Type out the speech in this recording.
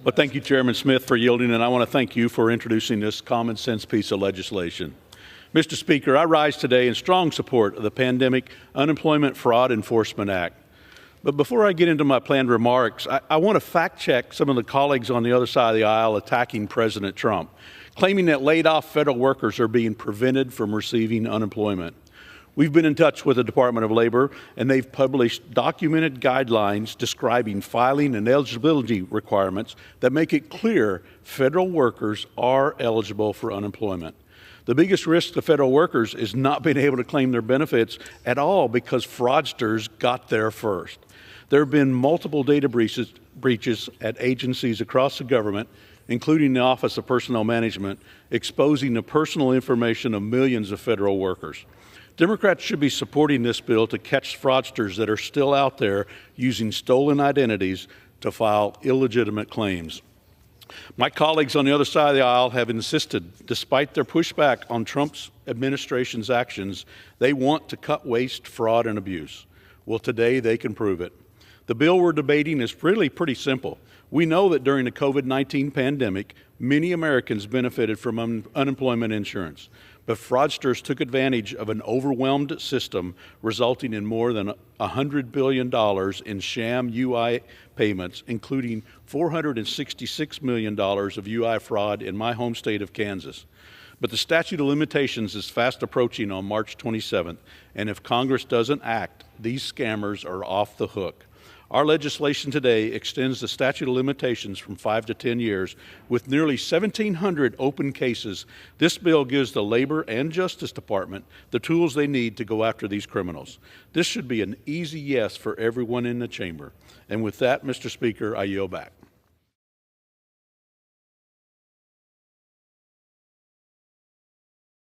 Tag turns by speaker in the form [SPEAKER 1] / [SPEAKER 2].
[SPEAKER 1] Well, thank you, Chairman Smith, for yielding, and I want to thank you for introducing this common sense piece of legislation. Mr. Speaker, I rise today in strong support of the Pandemic Unemployment Fraud Enforcement Act. But before I get into my planned remarks, I want to fact-check some of the colleagues on the other side of the aisle attacking President Trump, claiming that laid-off federal workers are being prevented from receiving unemployment. We've been in touch with the Department of Labor, and they've published documented guidelines describing filing and eligibility requirements that make it clear federal workers are eligible for unemployment. The biggest risk to federal workers is not being able to claim their benefits at all because fraudsters got there first. There have been multiple data breaches at agencies across the government, including the Office of Personnel Management, exposing the personal information of millions of federal workers. Democrats should be supporting this bill to catch fraudsters that are still out there using stolen identities to file illegitimate claims. My colleagues on the other side of the aisle have insisted, despite their pushback on Trump's administration's actions, they want to cut waste, fraud, and abuse. Well, today they can prove it. The bill we're debating is really pretty simple. We know that during the COVID-19 pandemic, many Americans benefited from unemployment insurance, but fraudsters took advantage of an overwhelmed system, resulting in more than $100 billion in sham UI payments, including $466 million of UI fraud in my home state of Kansas. But the statute of limitations is fast approaching on March 27th, and if Congress doesn't act, these scammers are off the hook. Our legislation today extends the statute of limitations from 5 to 10 years. With nearly 1,700 open cases, this bill gives the Labor and Justice Department the tools they need to go after these criminals. This should be an easy yes for everyone in the chamber. And with that, Mr. Speaker, I yield back.